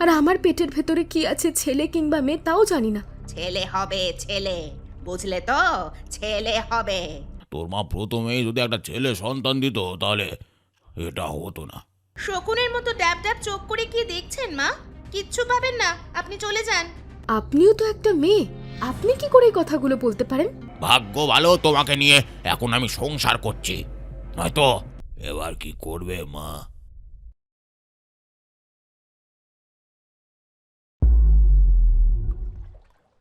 আর আমার পেটের ভেতরে কি আছে, ছেলে কিংবা মেয়ে তাও জানি না। ছেলে হবে, ছেলে, বুঝলে তো? ছেলে হবে। তোর মা প্রথমেই যদি একটা ছেলে সন্তান দিত তাহলে এটা হতো না। শকুনের মতো ড্যাব ড্যাব চোখ করে কি দেখছেন মা? কিচ্ছু পাবেন না, আপনি চলে যান। আপনিও তো একটা মেয়ে, আপনি কি করে এই কথাগুলো বলতে পারেন? ভাগ্য ভালো তোমাকে নিয়ে এখন আমি সংসার করছি, নয়তো এবার কি করবে মা?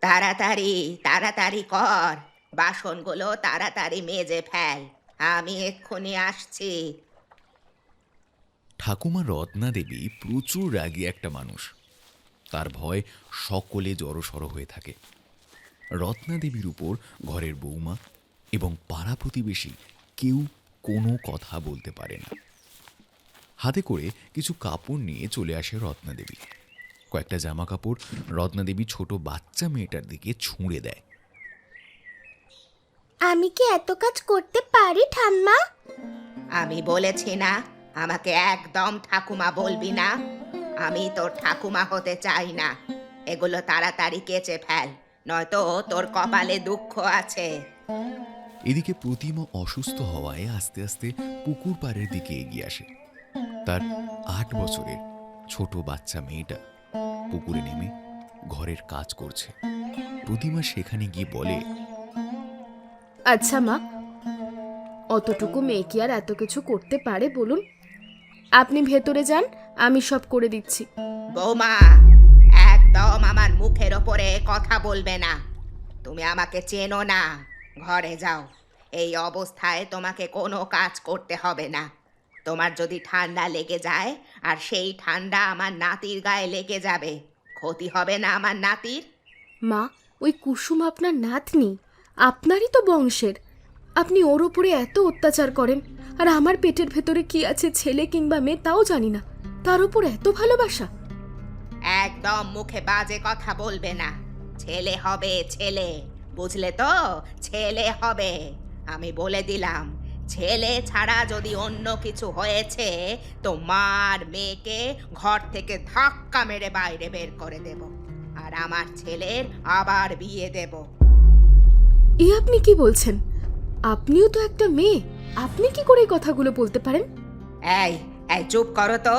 তাড়াতাড়ি তাড়াতাড়ি কর, বাসনগুলো তাড়াতাড়ি মেজে ফেল, আমি এক্ষুনি আসছি। ঠাকুমা রত্না দেবী প্রচুর রাগী একটা মানুষ। তার ভয় সকলে জড়সড় হয়ে থাকে। রত্না দেবীর উপর ঘরের বৌমা এবং পাড়া প্রতিবেশী কেউ কোনো কথা বলতে পারে না। হাতে করে কিছু কাপড় নিয়ে চলে আসে রত্না দেবী। কয়েকটা জামা কাপড় রত্না দেবী ছোট বাচ্চা মেয়েটার দিকে ছুঁড়ে দেয়। আমি কি এত কাজ করতে পারি ঠাম্মা? আমি বলেছি না, আমাকে একদম ঠাকুমা বলবি না। আমি তোর ঠাকুমা হতে চাই না। এগুলো তাড়াতাড়ি কেচে ফেল, নয়তো তোর কপালে দুঃখ আছে। এদিকে প্রতিমা অসুস্থ হওয়ায় আস্তে আস্তে পুকুর পাড়ের দিকে এগিয়ে আসে। তার 8 বছরের ছোট বাচ্চা মেয়েটা পুকুরে নেমে ঘরের কাজ করছে। প্রতিমা সেখানে গিয়ে বলে, আচ্ছা মা, অতটুকু মেয়ে কি আর এত কিছু করতে পারে বলুন? আপনি ভেতরে যান, আমি সব করে দিচ্ছি। বৌমা, একদম আমার মুখের ওপরে কথা বলবে না। তুমি আমাকে চেনো না, ঘরে যাও। এই অবস্থায় তোমাকে কোনো কাজ করতে হবে না। তোমার যদি ঠান্ডা লেগে যায় আর সেই ঠান্ডা আমার নাতির গায়ে লেগে যাবে, ক্ষতি হবে না আমার নাতির? মা, ওই কুসুম আপনার নাতনি, আপনারই তো বংশের। আপনি ওর ওপরে এত অত্যাচার করেন, আর আমার পেটের ভেতরে কি আছে, ছেলে কিংবা মেয়ে তাও জানি না, তার উপর এত ভালোবাসা। একদম মুখে বাজে কথা বলবে না। ছেলে হবে, ছেলে, বুঝলে তো? ছেলে হবে। আমি বলে দিলাম, ছেলে ছাড়া যদি অন্য কিছু হয়েছে তো মার মেয়েকে ঘর থেকে ধাক্কা মেরে বাইরে বের করে দেব, আর আমার ছেলের আবার বিয়ে দেব। এ আপনি কি বলছেন? আপনিও তো একটা মেয়ে, আপনি কি করে এই কথাগুলো বলতে পারেন? এই এই চুপ করো তো।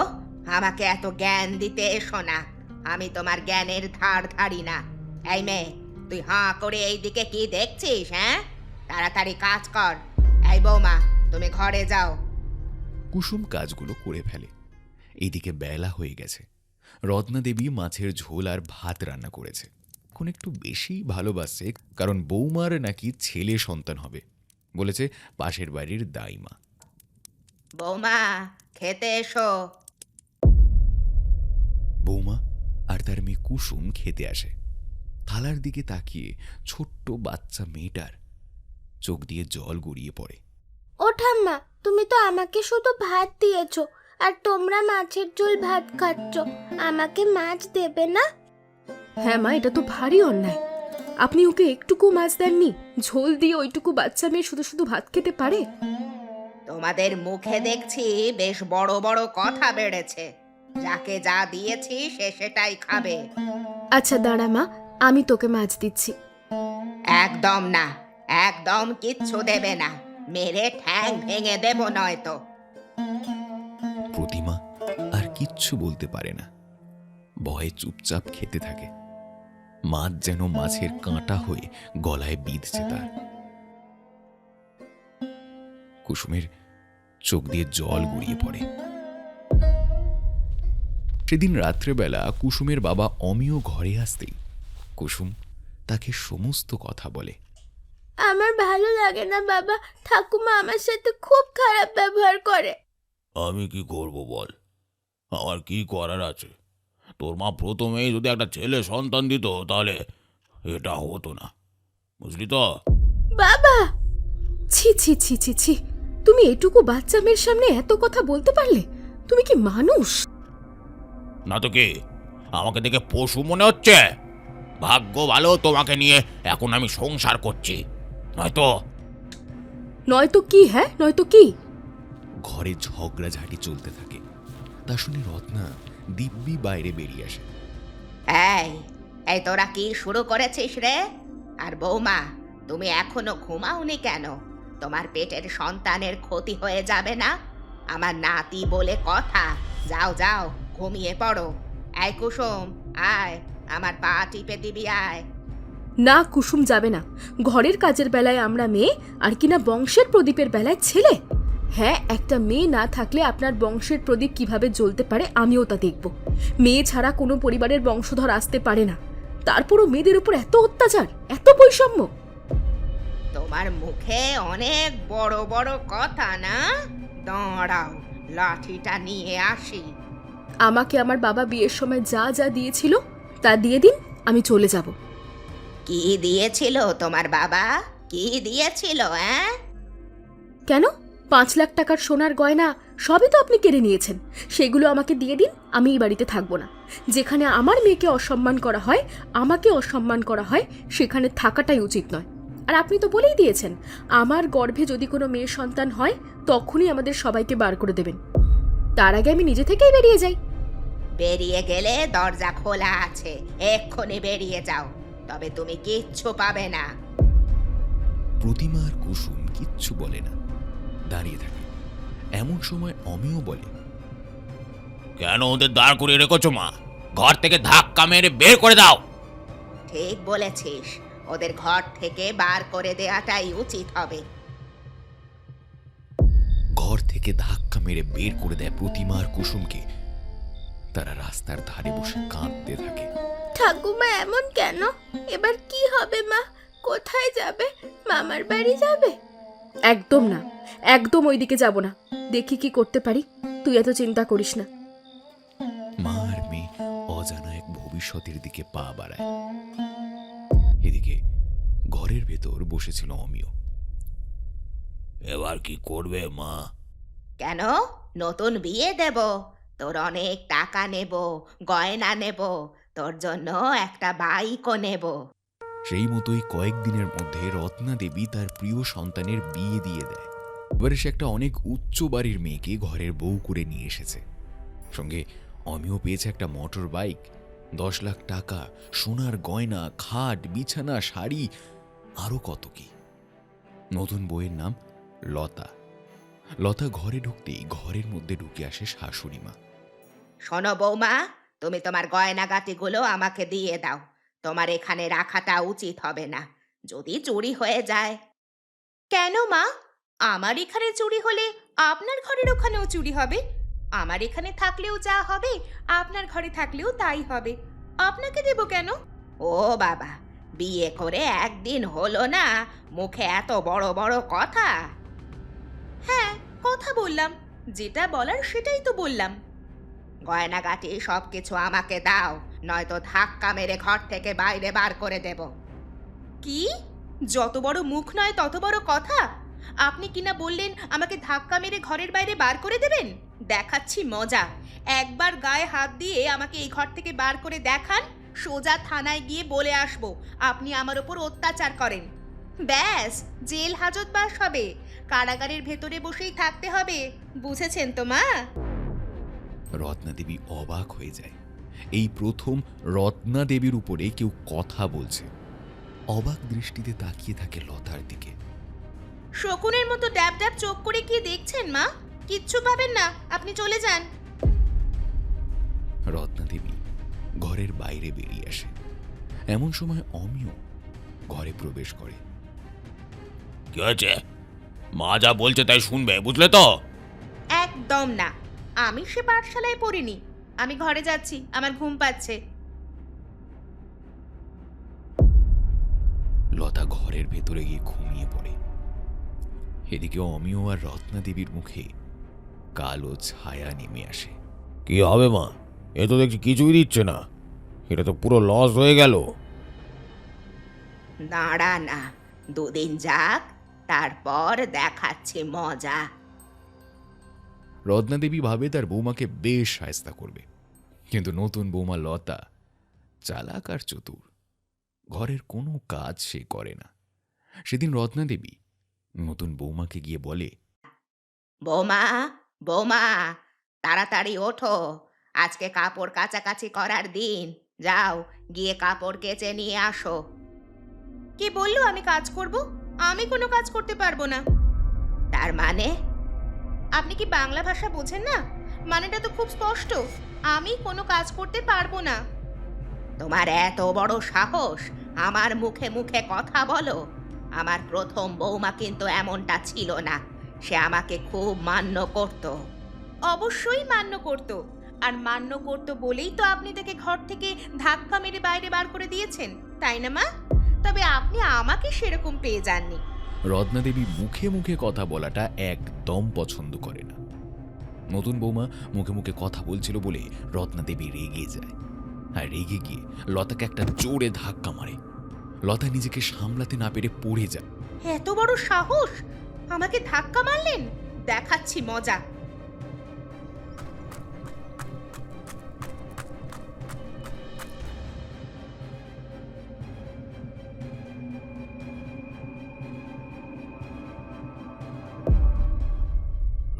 আমাকে এত জ্ঞান দিতে এসো না, আমি তোমার জ্ঞানের ধার ধারি না। এই মেয়ে, তুই হাঁ করে এই দিকে কি দেখছিস? হ্যাঁ, তাড়াতাড়ি কাজ কর। এই বৌমা, তুমি ঘরে যাও। কুসুম কাজগুলো করে ফেলে। এইদিকে বেলা হয়ে গেছে। রত্না দেবী মাছের ঝোল আর ভাত রান্না করেছে। এখন একটু বেশি ভালোবাসছে, কারণ বৌমার নাকি ছেলে সন্তান হবে বলেছে পাশের বাড়ির দাইমা। বৌমা, খেতে এসো। বৌমা আর তার মেয়ে কুসুম খেতে আসে। থালার দিকে তাকিয়ে ছোট্ট বাচ্চা মেয়েটার চোখ দিয়ে জল গড়িয়ে পড়ে। ও ঠাম্মা, তুমি তো আমাকে শুধু ভাত দিয়েছো, আর তোমরা মাছের ঝোল ভাত খাচ্ছ। আমাকে মাছ দেবে না? হ্যাঁ মা, এটা তো ভারী অন্যায়। আপনি ওকে একটুকু মাছ দেননি? ঝোল দিয়ে ওইটুকু বাচ্চা মেয়ে শুধু শুধু ভাত খেতে পারে? তোমাদের মুখে দেখছি বেশ বড় বড় কথা বেড়েছে। যাকে যা দিয়েছি সে সেটাই খাবে। আচ্ছা দাঁড়া মা, আমি তোকে মাছ দিচ্ছি। একদম না, একদম কিচ্ছু দেবে না, মেরে ঠ্যাং ভেঙে দেব নয়তো। প্রতিমা আর কিচ্ছু বলতে পারে না, ভয়ে চুপচাপ খেতে থাকে। মাছ যেন মাছের কাঁটা হয়ে গলায় বিঁধছে তার। কুসুমের চোখ দিয়ে জল গড়িয়ে পড়ে। সেদিন রাত্রেবেলা কুসুমের বাবা অমিয় ঘরে আসতেই কুসুম তাকে সমস্ত কথা বলে। আমার ভালো লাগে না বাবা, ঠাকুমা আমার সাথে খুব খারাপ ব্যবহার করে। আমি কি করব বল, আমার কি করার আছে? তোর মা প্রথমেই যদি একটা ছেলে সন্তান দিত তাহলে এটা হতো না, বুঝলি তো? বাবা, ছি ছি ছি ছি ছি, তুমি এটুকু বাচ্চা মেয়ের সামনে এত কথা বলতে পারলে? তুমি কি মানুষ? না তো কি, আমাকে দেখে পশু মনে হচ্ছে? ভাগ্য ভালো তোমাকে নিয়ে এখন আমি সংসার করছি, নয়তো নয়তো কি? হ্যাঁ, নয়তো কি? ঘরে ঝগড়াঝাঁটি চলতে থাকে। তা শুনে রত্না দিব্যি বাইরে বেরিয়ে আসে। এই এই তোরা কি শুরু করেছিস রে? আর বৌমা, তুমি এখনো ঘুমাওনি কেন? তোমার পেটের সন্তানের ক্ষতি হয়ে যাবে না? আমার নাতি বলে কথা, যাও যাও ঘুমিয়ে পড়ো। এই কুসুম, আয়, আমার পা টিপে দিবি আয়। না, কুসুম যাবে না। ঘরের কাজের বেলায় আমরা মেয়ে, আর কিনা বংশের প্রদীপের বেলায় ছেলে। হ্যাঁ, একটা মেয়ে না থাকলে আপনার বংশের প্রদীপ কিভাবে জ্বলতে পারে আমিও তা দেখব। মেয়ে ছাড়া কোনো পরিবারের বংশধর আসতে পারে না, তারপরও মেয়েদের উপর এত অত্যাচার, এত বৈষম্য। তোমার মুখে অনেক বড় বড় কথা না? দাঁড়াও, লাঠিটা নিয়ে আসি। আমাকে আমার বাবা বিয়ের সময় যা যা দিয়েছিল তা দিয়ে দিন, আমি চলে যাব। কি দিয়েছিল তোমার বাবা? কি দিয়েছিল? কেন? 5 লাখ টাকার সোনার গয়না সবই তো আপনি কেড়ে নিয়েছেন। সেগুলো আমাকে দিয়ে দিন, আমি এই বাড়িতে থাকবো না। যেখানে আমার মেয়েকে অসম্মান করা হয়, আমাকে অসম্মান করা হয়, সেখানে থাকাটাই উচিত নয়। আর আপনি তো বলেই দিয়েছেন, আমার গর্ভে যদি কোনো মেয়ের সন্তান হয় তখনই আমাদের সবাইকে বার করে দেবেন। তার আগে আমি নিজে থেকেই বেরিয়ে যাই। বেরিয়ে গেলে দরজা খোলা আছে, এক্ষুনি বেরিয়ে যাও, তবে তুমি কিচ্ছু পাবে না। প্রতিমা আর কুসুম কিচ্ছু বলে না, দাঁড়িয়ে থাকে। এমন সময় অমিয় বলে, কেন ওদের দাঁড় করিয়ে রেখেছো মা? ঘর থেকে ধাক্কা মেরে বের করে দাও। ঠিক বলেছিস, ওদের ঘর থেকে বার করে দেওয়াটাই উচিত হবে। ঘর থেকে ধাক্কা মেরে বের করে দেয় প্রতিমা আর কুসুমকে। তারা রাস্তার ধারে বসে কাঁদতে থাকে। ঠাকুমা এমন কেন? এবার কি হবে মা? কোথায় যাবে? মামার বাড়ি যাবে? একদম না, একদম ওইদিকে যাব না। দেখি কি করতে পারি, তুই এত চিন্তা করিস না। মা আর মেয়ে অজানা এক ভবিষ্যতের দিকে পা বাড়ায়। এদিকে ঘরের ভেতর বসেছিল অমিয়। এবার কি করবে মা? কেন? নতুন বিয়ে দেব, তোর অনেক টাকা নেব, গয়না নেব, তোর জন্য একটা বাইকও নেব। সেই মতোই কয়েকদিনের মধ্যে রত্না দেবী তার প্রিয় সন্তানের বিয়ে দিয়ে দেয়। এবারে সে একটা অনেক উচ্চ বাড়ির মেয়েকে ঘরের বউ করে নিয়ে এসেছে। সঙ্গে অমিয় পেয়েছে একটা মোটর বাইক, 10 লাখ টাকা, সোনার গয়না, খাট, বিছানা, শাড়ি, আরো কত কি। নতুন বউয়ের নাম লতা। লতা ঘরে ঢুকতেই ঘরের মধ্যে ঢুকে আসে শাশুড়ি মা। শোনো বৌমা, তুমি তোমার গয়নাগাটিগুলো আমাকে দিয়ে দাও। তোমার এখানে রাখাটা উচিত হবে না, যদি চুরি হয়ে যায়। কেন মা? আমার এখানে চুরি হলে আপনার ঘরের ওখানেও চুরি হবে? আমার এখানে থাকলেও যা হবে আপনার ঘরে থাকলেও তাই হবে। আপনাকে দেব কেন? ও বাবা, বিয়ে করে একদিন হলো না, মুখে এত বড় বড় কথা। হ্যাঁ, কথা বললাম, যেটা বলার সেটাই তো বললাম। গয়নাগাটি সব কিছু আমাকে দাও, নয়তো ধাক্কা মেরে ঘর থেকে বাইরে বার করে দেব। কি? যত বড় মুখ নয় তত বড় কথা। আপনি কিনা বললেন আমাকে ধাক্কা মেরে ঘরের বাইরে বার করে দেবেন? দেখাচ্ছি মজা। একবার গায়ে হাত দিয়ে আমাকে এই ঘর থেকে বার করে দেখান, সোজা থানায় গিয়ে বলে আসবো আপনি আমার ওপর অত্যাচার করেন। ব্যাস, জেল হাজতবাস হবে, কারাগারের ভেতরে বসেই থাকতে হবে। বুঝেছেন তো মা? রত্না দেবী অবাক হয়ে যায়। এই প্রথম রত্না দেবীর উপরে কেউ কথা বলছে। অবাক দৃষ্টিতে তাকিয়ে থাকে লতার দিকে। শকুনের মতো ড্যাব ড্যাব চোখ করে কি দেখছেন মা? কিচ্ছু পাবেন না, আপনি চলে যান। রত্না দেবী ঘরের বাইরে বেরিয়ে আসে। এমন সময় অমিয় ঘরে প্রবেশ করে। কি হয়েছে? মা যা বলছে তাই শুনবে, বুঝলে তো? একদম না, আমি সে পাঠশালায় পড়িনি। আমি ঘরে যাচ্ছি, আমার ঘুম পাচ্ছে। লতা ঘরের ভেতরে গিয়ে ঘুমিয়ে পড়ে। এদিকে অমিয় আর রত্না দেবীর মুখে কালো ছায়া নেমে আসে। কি হবে মা? এ তো দেখছি কিছুই দিচ্ছে না, এটা তো পুরো লস হয়ে গেল। দাঁড়া না, দুদিন যাক, তারপর দেখাচ্ছি মজা। রত্না দেবী ভাবে তার বৌমাকে বেশ সায়স্তা করবে, কিন্তু নতুন বৌমা লতা চালাক আর চতুর। ঘরের কোনো কাজ সে করে না। সেদিন রত্না দেবী নতুন বৌমাকে গিয়ে বলে, বৌমা, বৌমা, তাড়াতাড়ি ওঠো, আজকে কাপড় কাচাকাচি করার দিন। যাও, গিয়ে কাপড় কেচে নিয়ে আসো। কে বললো আমি কাজ করব? আমি কোনো কাজ করতে পারবো না। তার মানে? আপনি কি বাংলা ভাষা বোঝেন না? মানেটা তো খুব স্পষ্ট। আমি কোনো কাজ করতে পারবো না। তোমার এত বড় সাহস আমার মুখে মুখে কথা বলো? আমার প্রথম বৌমা কিন্তু এমনটা ছিল না। সে আমাকে খুব মান্য করত। অবশ্যই মান্য করত। আর মান্য করত বলেই তো আপনি তাকে ঘর থেকে ধাক্কা মেরে বাইরে বার করে দিয়েছেন, তাই না মা? তবে আপনি আমাকে সেরকম পেয়ে যাননি। রত্না দেবী মুখে মুখে কথা বলাটা একদম পছন্দ করে না। নতুন বৌমা মুখে মুখে কথা বলছিল বলে রত্না দেবী রেগে যায়, আর রেগে গিয়ে লতাকে একটা জোরে ধাক্কা মারে। লতা নিজেকে সামলাতে না পেরে পড়ে যায়। এত বড় সাহস! আমাকে ধাক্কা মারলেন? দেখাচ্ছি মজা।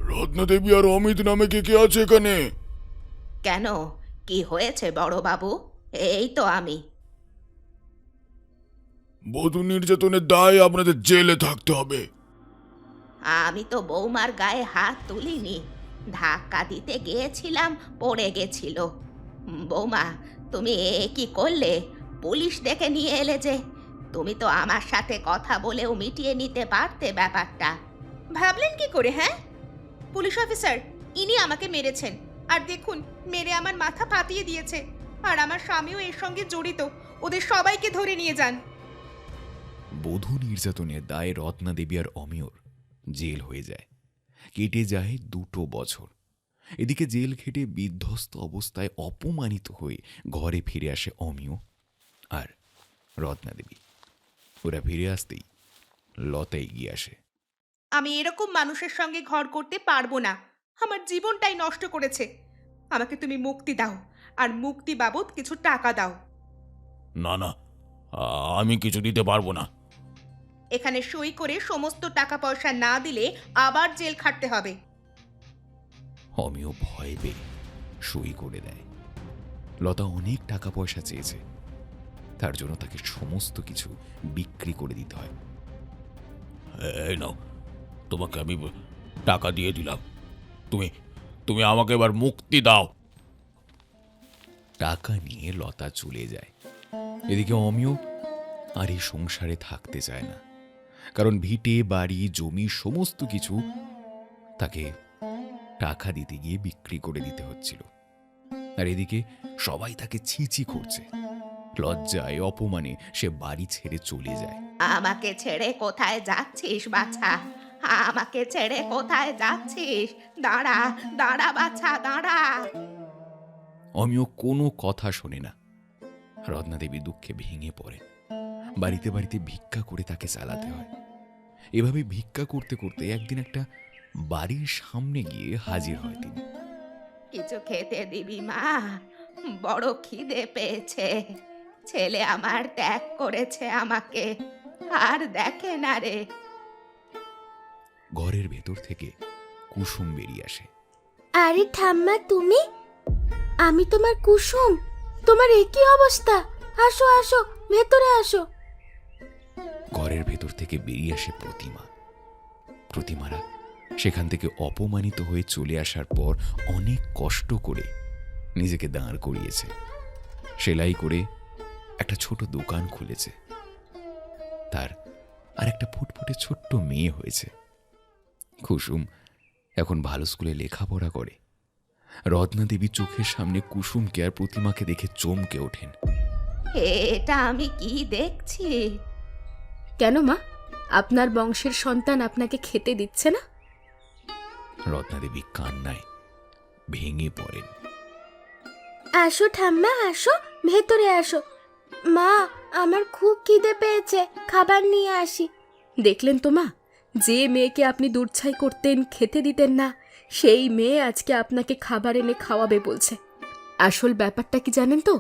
রত্নদেবী আর অমিত নামে কে আছে এখানে? কেন, কি হয়েছে বড় বাবু? এই তো আমি। বধূ নির্যাতনের দায় আপনাদের জেলে থাকতে হবে। আমি তো বৌমার গায়ে হাত তুলিনি। ধাক্কা দিতে গিয়েছিলাম, পড়ে গেছিল। বৌমা, তুমি কি করলে? পুলিশ ডেকে নিয়ে এলে যে? তুমি তো আমার সাথে কথা বলেও মিটিয়ে নিতে পারতে ব্যাপারটা। ভাবলেন কি করে? হ্যাঁ, পুলিশ অফিসার ইনি আমাকে মেরেছেন। আর দেখুন, মেরে আমার মাথা ফাটিয়ে দিয়েছে। আর আমার স্বামীও এর সঙ্গে জড়িত। ওদের সবাইকে ধরে নিয়ে যান। বধূ নির্যাতনের দায়ে রত্না দেবী আর অমিয়র জেল হয়ে যায়। কেটে যায় 2 বছর। এদিকে জেল খেটে বিধ্বস্ত অবস্থায় অপমানিত হয়ে ঘরে ফিরে আসে অমিয় আর রত্না দেবী। ওরা ফিরে আসতেই লতা এগিয়ে আসে। আমি এরকম মানুষের সঙ্গে ঘর করতে পারবো না। আমার জীবনটাই নষ্ট করেছে। আমাকে তুমি মুক্তি দাও, আর মুক্তি বাবদ কিছু টাকা দাও। না না, আমি কিছু দিতে পারবো না। এখানে সই করে সমস্ত টাকা পয়সা না দিলে আবার জেল খাটতে হবে। অমিয় ভয় পেয়ে সই করে দেয়। লতা অনেক টাকা পয়সা চেয়েছে, তার জন্য তাকে সমস্ত কিছু বিক্রি করে দিতে হয়। এই নাও, তোমাকে আমি টাকা দিয়ে দিলাম। তুমি আমাকে এবার মুক্তি দাও। টাকা নিয়ে লতা চলে যায়। এদিকে অমিয় আর এই সংসারে থাকতে চায় না, কারণ ভিটে বাড়ি জমি সমস্ত কিছু তাকে টাকা দিতে গিয়ে বিক্রি করে দিতে হচ্ছিল। আর এদিকে সবাই তাকে ছিছি করছে। লজ্জায় অপমানে সে বাড়ি ছেড়ে চলে যায়। আমাকে ছেড়ে কোথায় যাচ্ছিস বাছা? আমাকে ছেড়ে কোথায় যাচ্ছিস? দাঁড়া দাঁড়া বাছা, দাঁড়া। অমিয় কোনো কথা শোনে না। রত্না দেবী দুঃখে ভেঙে পড়ে। বাড়িতে বাড়িতে ভিক্ষা করে তাকে চালাতে হয়। এভাবে ভিক্ষা করতে করতে একদিন একটা বাড়ির সামনে গিয়ে হাজির হয় তিনি। কিছু খেতে দিবি মা? বড় খিদে পেয়েছে। ছেলে আমার ত্যাগ করেছে আমাকে, আর দেখে না রে। ঘরের ভেতর থেকে কুসুম বেরিয়ে আসে। আরে ঠাম্মা, তুমি? আমি তোমার কুসুম। তোমার একই অবস্থা। আসো আসো, ভেতরে আসো। ঘরের ভেতর থেকে বেরিয়ে আসে প্রতিমারা সেখান থেকে অপমানিত হয়ে চলে আসার পর অনেক কষ্ট করে নিজেকে দাঁড় করিয়েছে। সেলাই করে একটা ছোট দোকান খুলেছে। তার আর একটা ফুটফুটে ছোট্ট মেয়ে হয়েছে। কুসুম এখন ভালো স্কুলে লেখাপড়া করে। রত্না দেবী চোখের সামনে কুসুমকে আর প্রতিমাকে দেখে চমকে ওঠেন। এটা আমি কি দেখছি? কেন মা, আপনার বংশের সন্তান আপনাকে খেতে দিচ্ছে না? রত্না দেবী কান্নায় ভেঙে পড়েন। আসো ঠাম্মা, আসো, ভেতরে আসো। মা, আমার খুব খিদে পেয়েছে, খাবার নিয়ে আসি। দেখলেন তো মা, যে মেয়েকে আপনি দুর্ছাই করতেন, খেতে দিতেন না, সেই মেয়ে আজকে আপনাকে খাবার এনে খাওয়াবে বলছে। আসল ব্যাপারটা কি জানেন তো?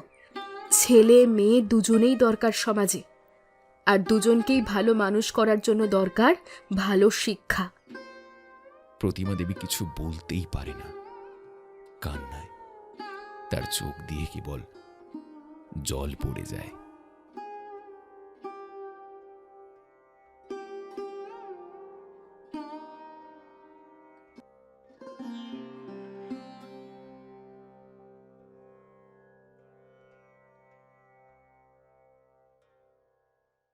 ছেলে মেয়ে দুজনেই দরকার সমাজে, আর দুজনকেই ভালো মানুষ করার জন্য দরকার ভালো শিক্ষা। প্রতিমা দেবী কিছু বলতেই পারে না। কান্নায় তার চোখ দিয়ে কেবল জল পড়ে যায়।